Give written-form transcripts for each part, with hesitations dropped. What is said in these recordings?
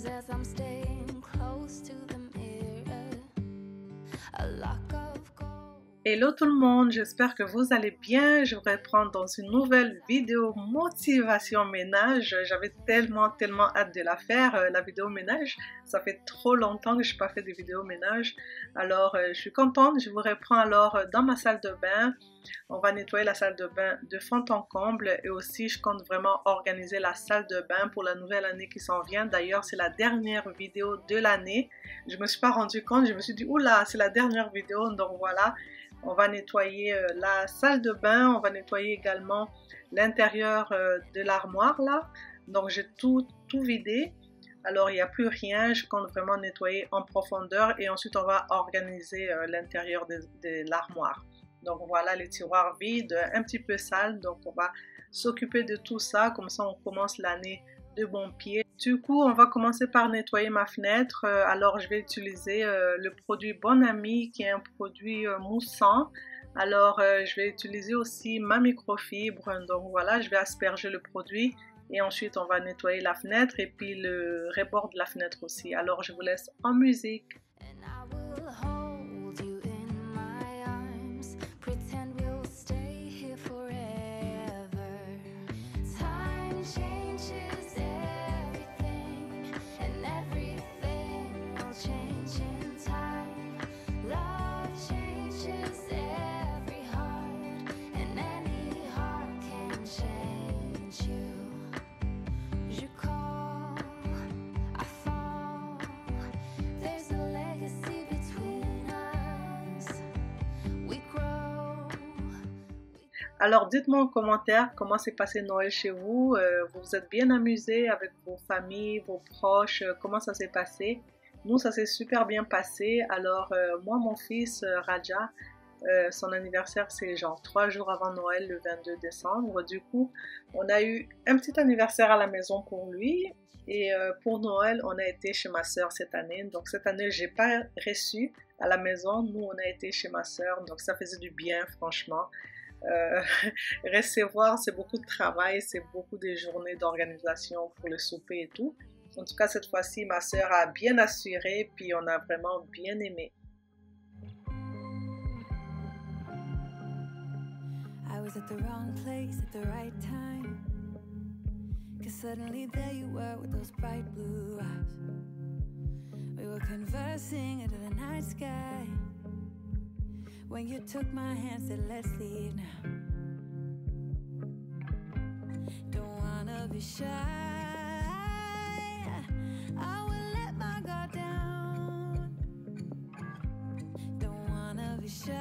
as I'm staying close to the mirror. A lock of gold. Hello tout le monde, j'espère que vous allez bien. Je vous reprends dans une nouvelle vidéo motivation ménage. J'avais tellement hâte de la faire, la vidéo ménage. Ça fait trop longtemps que je n'ai pas fait de vidéo ménage. Alors je suis contente, je vous reprends alors dans ma salle de bain. On va nettoyer la salle de bain de fond en comble et aussi je compte vraiment organiser la salle de bain pour la nouvelle année qui s'en vient. D'ailleurs c'est la dernière vidéo de l'année. Je me suis pas rendu compte, je me suis dit oula c'est la dernière vidéo, donc voilà. On va nettoyer la salle de bain, on va nettoyer également l'intérieur de l'armoire là. Donc j'ai tout vidé. Alors il n'y a plus rien, je compte vraiment nettoyer en profondeur et ensuite on va organiser l'intérieur de l'armoire. Donc voilà les tiroirs vides, un petit peu sales, donc on va s'occuper de tout ça, comme ça on commence l'année de bon pied. Du coup on va commencer par nettoyer ma fenêtre. Alors je vais utiliser le produit Bon Ami qui est un produit moussant. Alors je vais utiliser aussi ma microfibre, donc voilà je vais asperger le produit et ensuite on va nettoyer la fenêtre et puis le rebord de la fenêtre aussi. Alors je vous laisse en musique. Alors dites-moi en commentaire comment s'est passé Noël chez vous, vous vous êtes bien amusés avec vos familles, vos proches, comment ça s'est passé? Nous ça s'est super bien passé. Alors moi mon fils Raja, son anniversaire c'est genre 3 jours avant Noël, le 22 décembre. Du coup on a eu un petit anniversaire à la maison pour lui et pour Noël on a été chez ma soeur cette année. Donc cette année j'ai pas reçu à la maison, nous on a été chez ma soeur, donc ça faisait du bien franchement. Recevoir c'est beaucoup de travail, c'est beaucoup de journées d'organisation pour le souper et tout. En tout cas cette fois-ci ma soeur a bien assuré puis on a vraiment bien aimé. I was at the wrong place at the right time, 'cause suddenly there you were with those bright blue eyes. We were conversing under the night sky when you took my hand, said let's leave now. Don't wanna be shy, I will let my guard down. Don't wanna be shy,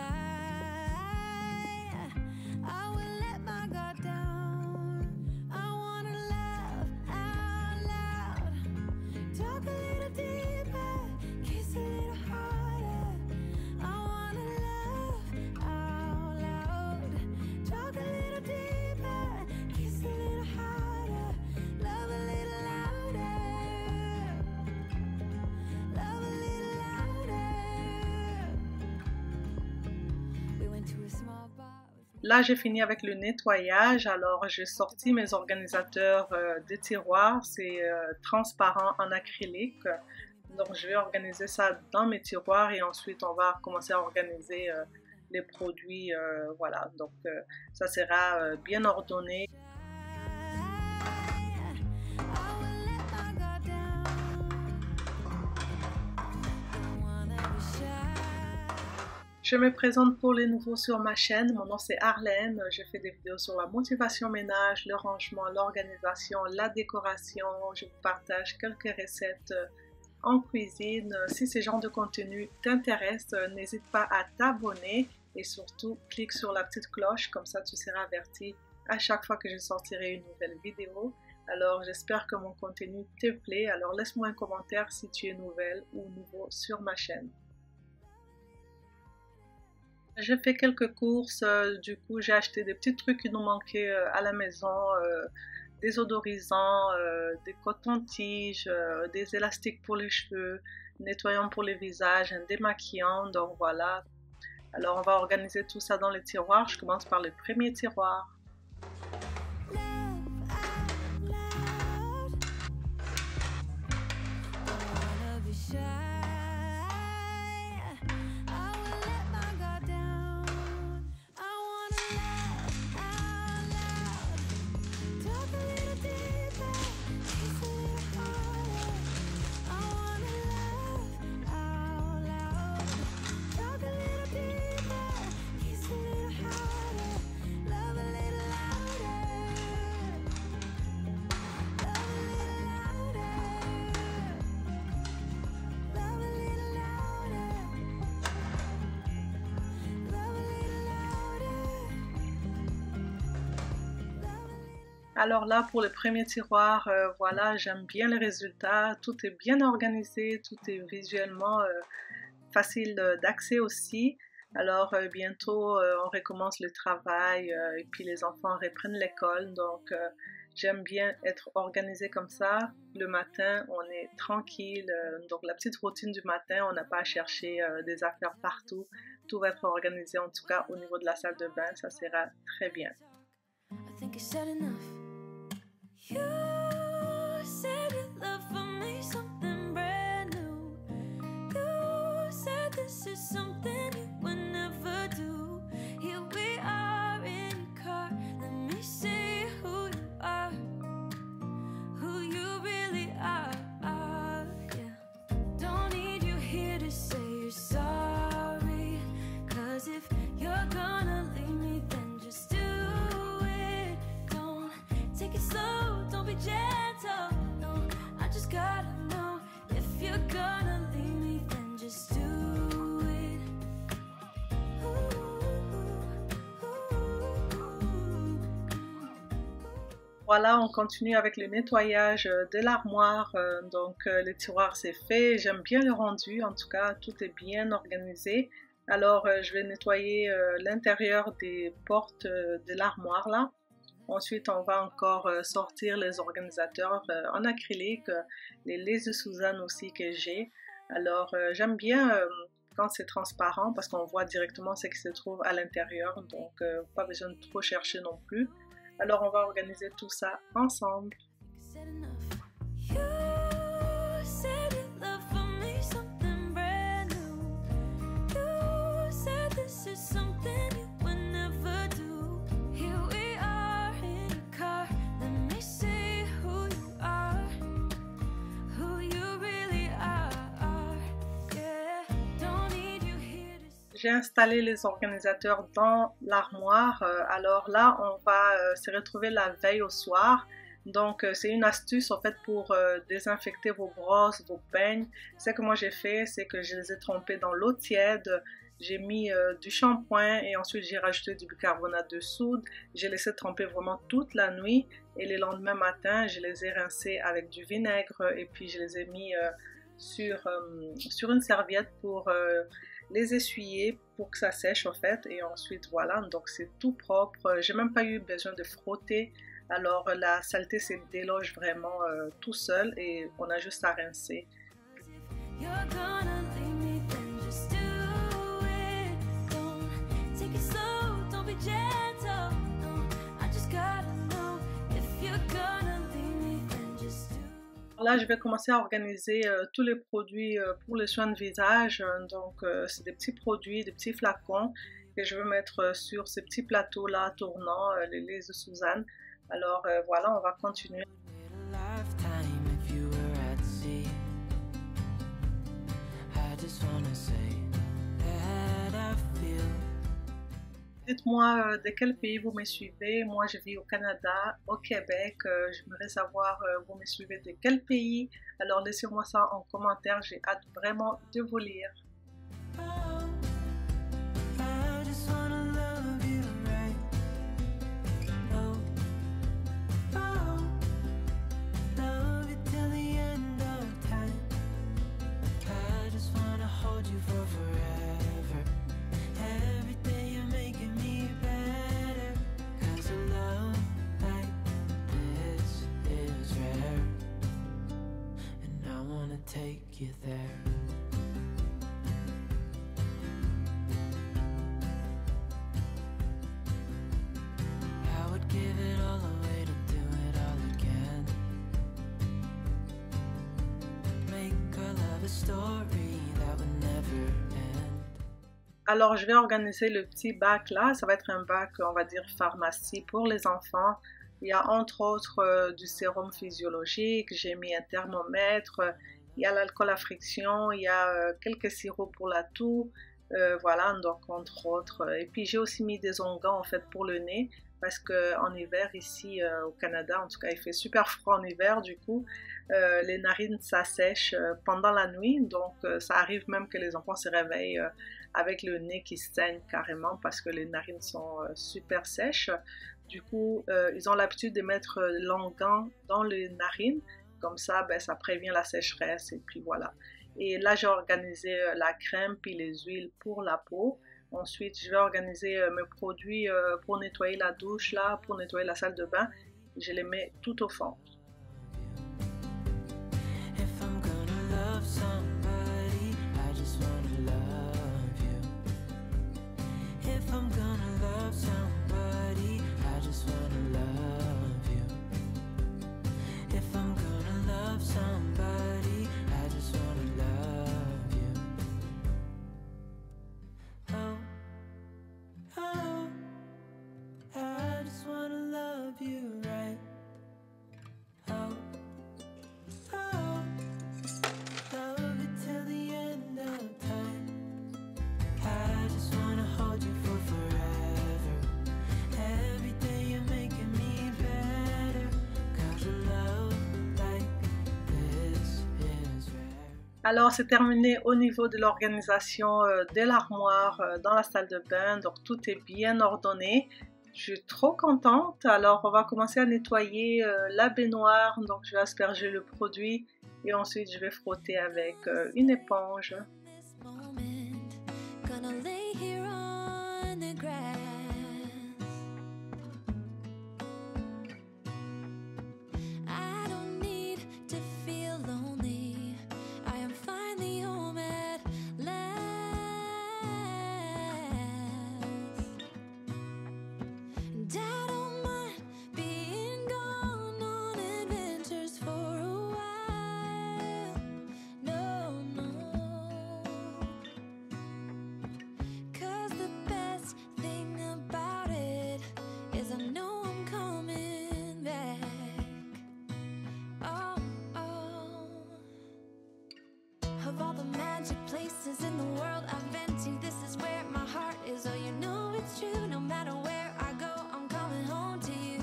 I will let my guard down. I wanna laugh out loud, talk a little deeper, kiss a little harder. I wanna laugh out loud, talk a little deeper, kiss a little harder, love a little louder, love a little louder. We went to a small bar. Là j'ai fini avec le nettoyage, alors j'ai sorti mes organisateurs des tiroirs, c'est transparent en acrylique. Donc je vais organiser ça dans mes tiroirs et ensuite on va commencer à organiser les produits, voilà, donc ça sera bien ordonné. Je me présente pour les nouveaux sur ma chaîne, mon nom c'est Arlène, je fais des vidéos sur la motivation ménage, le rangement, l'organisation, la décoration, je vous partage quelques recettes en cuisine. Si ce genre de contenu t'intéresse, n'hésite pas à t'abonner et surtout clique sur la petite cloche, comme ça tu seras averti à chaque fois que je sortirai une nouvelle vidéo. Alors j'espère que mon contenu te plaît, alors laisse-moi un commentaire si tu es nouvelle ou nouveau sur ma chaîne. J'ai fait quelques courses, du coup j'ai acheté des petits trucs qui nous manquaient à la maison, des odorisants, des cotons-tiges, des élastiques pour les cheveux, nettoyants pour les visages, un démaquillant, donc voilà. Alors on va organiser tout ça dans les tiroirs, je commence par le premier tiroir. Alors là, pour le premier tiroir, voilà, j'aime bien les résultats. Tout est bien organisé, tout est visuellement facile d'accès aussi. Alors bientôt, on recommence le travail et puis les enfants reprennent l'école. Donc j'aime bien être organisée comme ça. Le matin, on est tranquille. Donc la petite routine du matin, on n'a pas à chercher des affaires partout. Tout va être organisé, en tout cas au niveau de la salle de bain, ça sera très bien. I think I said enough. You said you love for me something brand new. You said this is something you would never do. Here we are in your car. Let me see who you are, who you really are. Yeah. Don't need you here to say you're sorry. 'Cause if you're gonna leave me, then just do it. Don't take it slow, don't be gentle. No, I just gotta know if you're gonna leave me, then just do it. Voilà, on continue avec le nettoyage de l'armoire. Donc le tiroir c'est fait, j'aime bien le rendu, en tout cas tout est bien organisé. Alors je vais nettoyer l'intérieur des portes de l'armoire là. Ensuite on va encore sortir les organisateurs en acrylique, les laces de Suzanne aussi que j'ai. Alors j'aime bien quand c'est transparent parce qu'on voit directement ce qui se trouve à l'intérieur, donc pas besoin de trop chercher non plus. Alors on va organiser tout ça ensemble. Said enough. You said you love for me something brand new. You said this is something you would never do. Here we are in your car. Let me see who you are, who you really are. Yeah, don't need you here to say. J'ai installé les organisateurs dans l'armoire. Alors là, on va se retrouver la veille au soir. Donc, c'est une astuce en fait pour désinfecter vos brosses, vos peignes. Ce que moi j'ai fait, c'est que je les ai trempés dans l'eau tiède. J'ai mis du shampoing et ensuite j'ai rajouté du bicarbonate de soude. J'ai laissé tremper vraiment toute la nuit et le lendemain matin, je les ai rincés avec du vinaigre et puis je les ai mis sur une serviette pour les essuyer pour que ça sèche en fait, et ensuite voilà, donc c'est tout propre. J'ai même pas eu besoin de frotter, alors la saleté se déloge vraiment tout seul et on a juste à rincer. You're gonna leave me, then just do it. Don't take it slow, don't be gentle. No, I just gotta know if you're gonna leave me, then just do it. Là, je vais commencer à organiser tous les produits pour les soins de visage. Donc, c'est des petits produits, des petits flacons que je vais mettre sur ces petits plateaux-là tournants, les laces de Suzanne. Alors, voilà, on va continuer. A lifetime if you were at sea. I just wanna say that I feel. Dites-moi de quel pays vous me suivez. Moi, je vis au Canada, au Québec. J'aimerais savoir vous me suivez de quel pays. Alors, laissez-moi ça en commentaire. J'ai hâte vraiment de vous lire. I just wanna love you right. Oh, oh, love you till the end of time. I just wanna hold you for forever. Every day you're making me better. 'Cause a love like this is rare. And I wanna take you there. I would give it all away to do it all again. Make our love a story that would never end. Alors, je vais organiser le petit bac là. Ça va être un bac, on va dire, pharmacie pour les enfants. Il y a entre autres du sérum physiologique, j'ai mis un thermomètre, il y a l'alcool à friction, il y a quelques sirops pour la toux, voilà, donc entre autres. Et puis j'ai aussi mis des onguents en fait pour le nez, parce qu'en hiver ici au Canada, en tout cas il fait super froid en hiver, du coup les narines s'assèchent pendant la nuit, donc ça arrive même que les enfants se réveillent avec le nez qui saigne carrément parce que les narines sont super sèches. Du coup, ils ont l'habitude de mettre l'onguent dans les narines. Comme ça, ben, ça prévient la sécheresse et puis voilà. Et là, j'ai organisé la crème puis les huiles pour la peau. Ensuite, je vais organiser mes produits pour nettoyer la douche, là, pour nettoyer la salle de bain. Je les mets tout au fond. If I'm gonna love somebody, I just wanna love you. If I'm gonna love somebody, I just wanna love you. If I'm gonna love somebody, I just wanna love you. Oh, oh, I just wanna love you right. Oh, oh, love it till the end of time. I just wanna hold you for forever. Every day you're making me better. 'Cause a love like this is rare. Alors, c'est terminé au niveau de l'organisation de l'armoire dans la salle de bain. Donc, tout est bien ordonné. Je suis trop contente. Alors, on va commencer à nettoyer la baignoire. Donc, je vais asperger le produit et ensuite, je vais frotter avec une éponge. This moment, gonna lay here on the grass. I don't need to feel lonely. I am finally home at last. And I don't mind being gone on adventures for a while. No, no. 'Cause the best thing about it is I know I'm coming back. Oh, oh. Of all the magic places in the world I've been to, this is where my heart is. Oh, you know it's true. No matter where I go, I'm coming home to you.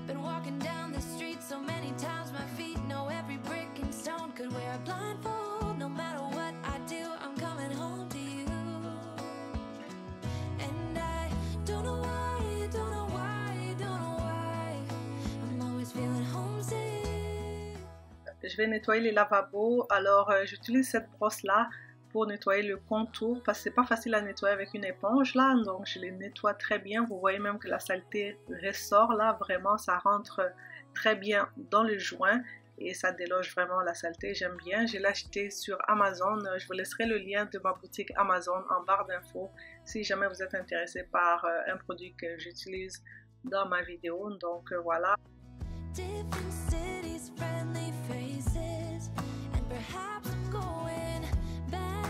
Been walking down the street so many times, my feet know every brick and stone. Could wear a blindfold, no matter what I do, I'm coming home to you. And I don't know why, don't know why, don't know why, I'm always feeling homesick. Je vais nettoyer les lavabos. Alors, j'utilise cette brosse-là pour nettoyer le contour parce que c'est pas facile à nettoyer avec une éponge là. Donc, je les nettoie très bien. Vous voyez même que la saleté ressort là. Vraiment, ça rentre très bien dans le joint et ça déloge vraiment la saleté. J'aime bien. Je l'ai acheté sur Amazon. Je vous laisserai le lien de ma boutique Amazon en barre d'infos si jamais vous êtes intéressé par un produit que j'utilise dans ma vidéo. Donc, voilà. Different cities, friendly faces, and perhaps I'm going back.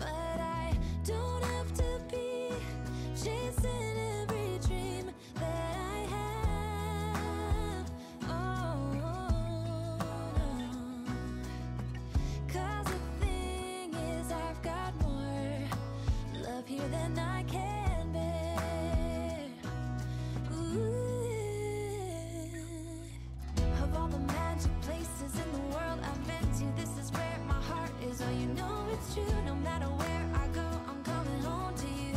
But I don't have to be chasing every dream that I have. Oh, no. 'Cause the thing is, I've got more love here than I can bear. Of all the magic places in the world I've been to, this is where my heart is. Oh, you know it's true. No matter where I go, I'm coming home to you.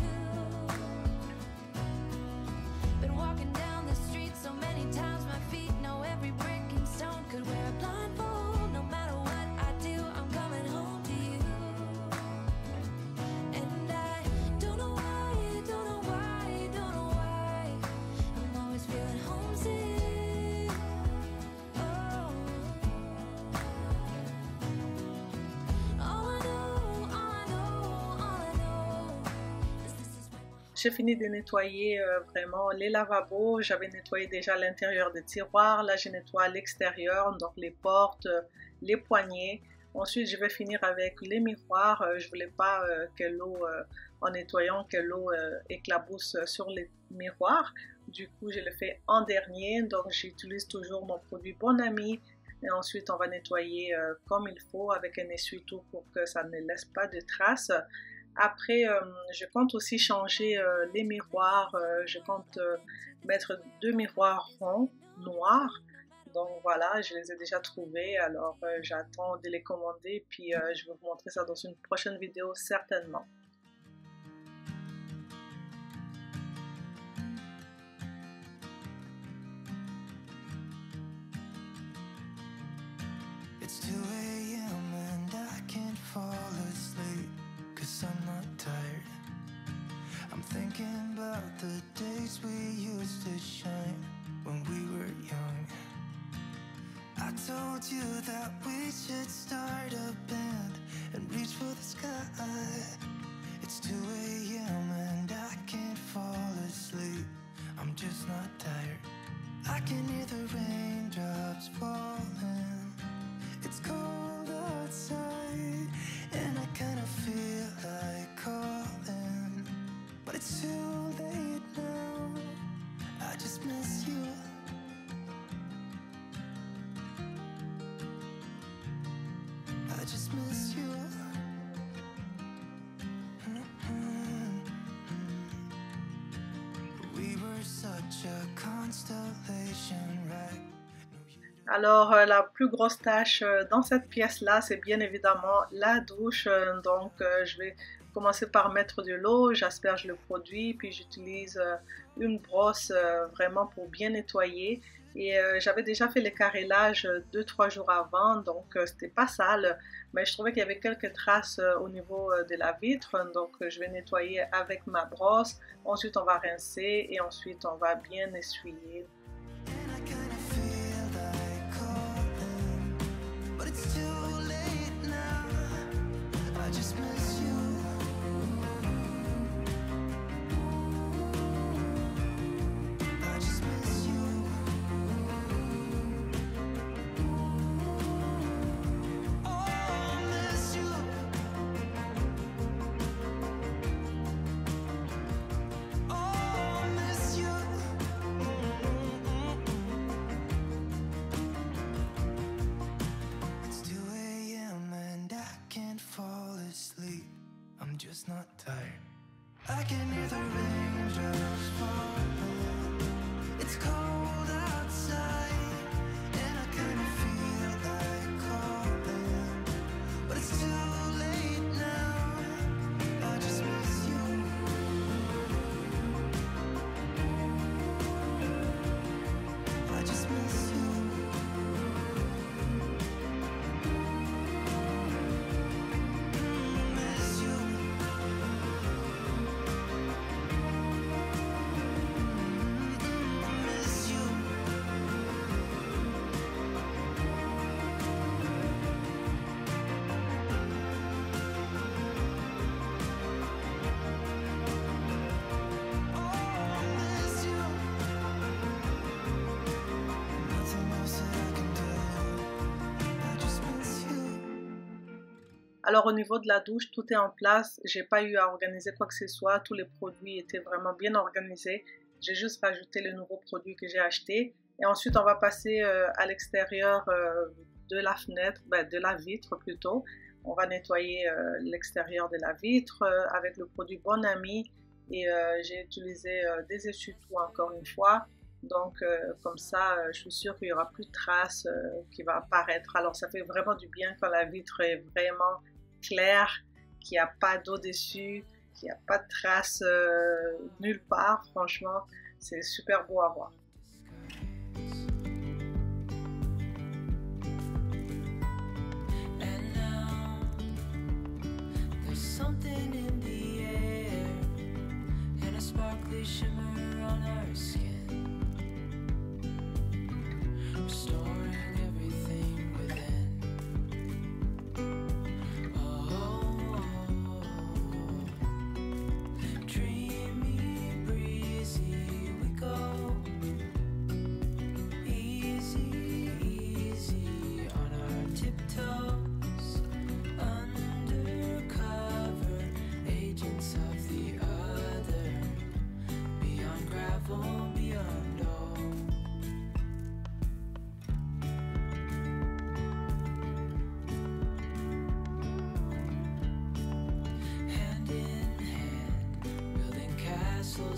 Been walking down the street so many times, my feet know every brick and stone. Could wear a blindfold, no matter what I do, I'm coming home to you. And I don't know why, don't know why, don't know why, I'm always feeling homesick. Oh, all I know, all I know, all I know is this is where my J'ai fini de nettoyer vraiment les lavabos. J'avais nettoyé déjà l'intérieur des tiroirs. Là, je nettoie l'extérieur, donc les portes, les poignées. Ensuite, je vais finir avec les miroirs. Je voulais pas que l'eau, en nettoyant, que l'eau éclabousse sur les miroirs. Du coup, je le fais en dernier. Donc, j'utilise toujours mon produit Bon Ami. Et ensuite, on va nettoyer comme il faut avec un essuie-tout pour que ça ne laisse pas de traces. Après, je compte aussi changer les miroirs. Je compte mettre 2 miroirs ronds, noirs. Donc voilà, je les ai déjà trouvés, alors j'attends de les commander, puis je vais vous montrer ça dans une prochaine vidéo certainement. It's 2 a.m. and I can't fall asleep, 'cause I'm not tired. I'm thinking about the days we used to shine when we were young. I told you that we should start a band and reach for the sky. It's 2 a.m. and I can't fall asleep, I'm just not tired. I can hear the raindrops falling. It's cold outside and I kind of feel like calling, but it's too late now. I just miss you. I just miss you. We were such a constellation, right? Alors, la plus grosse tâche dans cette pièce-là, c'est bien évidemment la douche. Donc, je vais commencer par mettre de l'eau, j'asperge le produit, puis j'utilise une brosse vraiment pour bien nettoyer. Et j'avais déjà fait le carrelage 2-3 jours avant, donc c'était pas sale, mais je trouvais qu'il y avait quelques traces au niveau de la vitre, donc je vais nettoyer avec ma brosse. Ensuite, on va rincer et ensuite on va bien essuyer. I'm just not tired. I can hear the raindrops falling. It's cold outside and I kind of feel like calling, but it's too late now. I just miss you. I just miss you. Alors au niveau de la douche, tout est en place, j'ai pas eu à organiser quoi que ce soit, tous les produits étaient vraiment bien organisés. J'ai juste rajouté le nouveau produit que j'ai acheté et ensuite on va passer à l'extérieur de la fenêtre, de la vitre plutôt. On va nettoyer l'extérieur de la vitre avec le produit Bon Ami et j'ai utilisé des essuie-tout encore une fois. Donc comme ça, je suis sûre qu'il n'y aura plus de traces qui va apparaître. Alors ça fait vraiment du bien quand la vitre est vraiment claire, qu'il n'y a pas d'eau dessus, qu'il n'y a pas de traces nulle part. Franchement, c'est super beau à voir.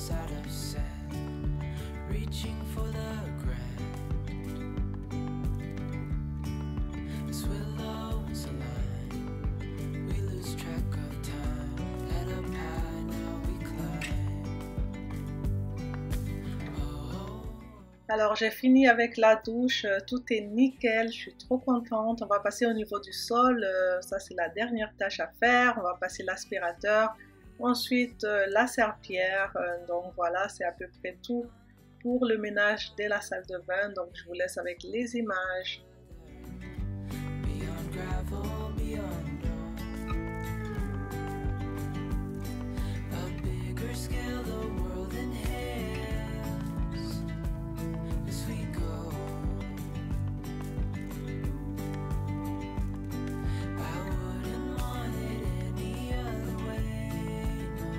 Out of sand, reaching for the grand. Alors j'ai fini avec la douche, tout est nickel, je suis trop contente. On va passer au niveau du sol, ça c'est la dernière tâche à faire. On va passer l'aspirateur, ensuite la serpillière. Donc voilà, c'est à peu près tout pour le ménage de la salle de bain. Donc je vous laisse avec les images. Beyond gravel, beyond a bigger scale, the world inhales as we go. I wouldn't want it any other way, no.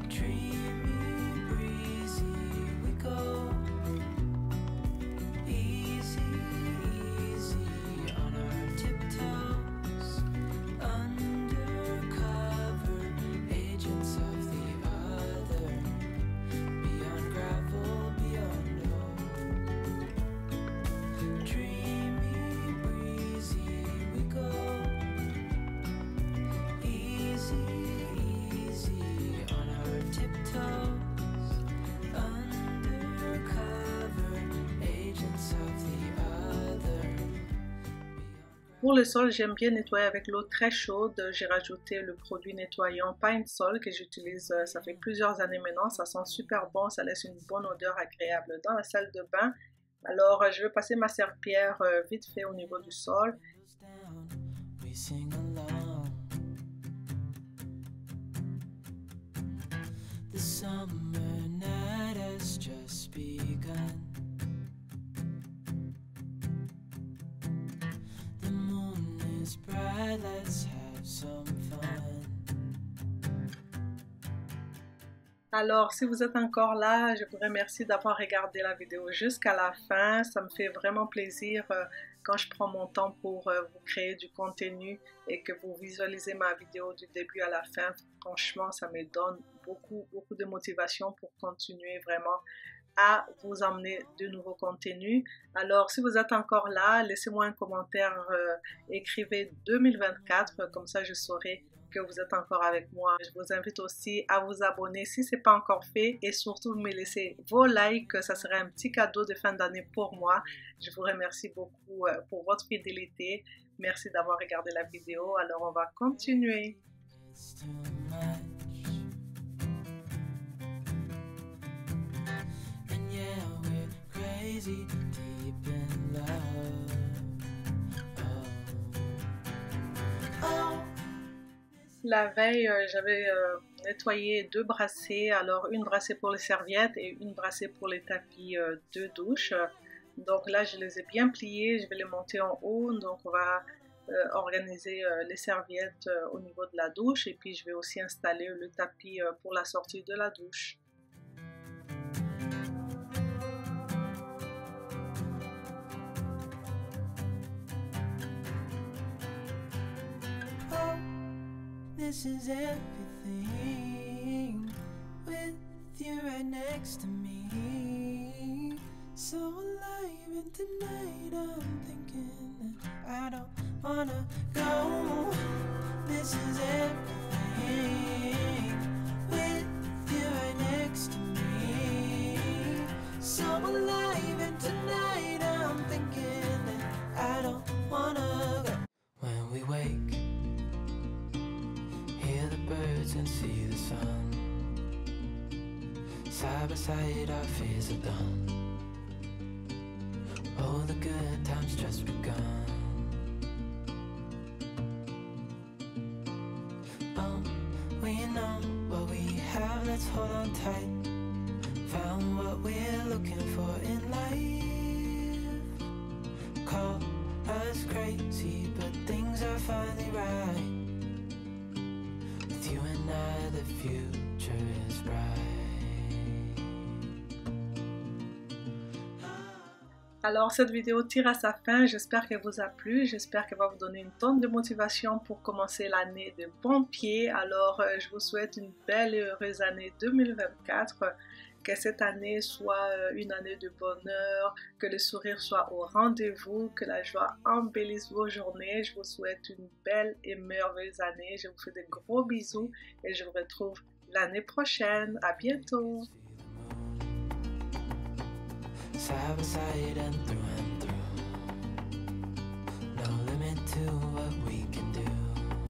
Dreamy, breezy, we go. Easy, easy on our tiptoes, undercover agents of the other, beyond gravel, beyond dreamy, breezy, we go. Easy, easy on our tiptoes, undercover agents of the other. Pour le sol, j'aime bien nettoyer avec l'eau très chaude. J'ai rajouté le produit nettoyant Pine Sol que j'utilise, ça fait plusieurs années maintenant. Ça sent super bon, ça laisse une bonne odeur agréable dans la salle de bain. Alors, je vais passer ma serpillière vite fait au niveau du sol. Down, we sing along. The summer night has just begun. The moon is bright, let's have some fun. Alors, si vous êtes encore là, je vous remercie d'avoir regardé la vidéo jusqu'à la fin. Ça me fait vraiment plaisir quand je prends mon temps pour vous créer du contenu et que vous visualisez ma vidéo du début à la fin. Franchement, ça me donne beaucoup de motivation pour continuer vraiment à vous emmener de nouveaux contenus. Alors, si vous êtes encore là, laissez-moi un commentaire, écrivez 2024, comme ça je saurai que vous êtes encore avec moi. Je vous invite aussi à vous abonner si ce n'est pas encore fait et surtout me laisser vos likes, ça serait un petit cadeau de fin d'année pour moi. Je vous remercie beaucoup pour votre fidélité. Merci d'avoir regardé la vidéo. Alors on va continuer. It's too much. And yeah, we're crazy deep in love. Oh. Oh. La veille, j'avais nettoyé 2 brassées, alors une brassée pour les serviettes et une brassée pour les tapis de douche. Donc là, je les ai bien pliés, je vais les monter en haut. Donc on va organiser les serviettes au niveau de la douche et puis je vais aussi installer le tapis pour la sortie de la douche. Oh, this is everything with you right next to me. So alive, and tonight I'm thinking that I don't wanna go. This is everything with you right next to me. So alive, and tonight I'm thinking that I don't wanna go. When we wake, hear the birds and see the sun. Side by side our fears are done. Oh, the good times just begun. Oh, we know what we have, let's hold on tight. Found what we're looking for in life. Call us crazy, but things are finally right. With you and I, the future is bright. Alors cette vidéo tire à sa fin, j'espère qu'elle vous a plu, j'espère qu'elle va vous donner une tonne de motivation pour commencer l'année de bon pied. Alors je vous souhaite une belle et heureuse année 2024. que cette année soit une année de bonheur, que le sourire soit au rendez-vous, que la joie embellisse vos journées. Je vous souhaite une belle et merveilleuse année. Je vous fais de gros bisous et je vous retrouve l'année prochaine. À bientôt. Side by side and through and through.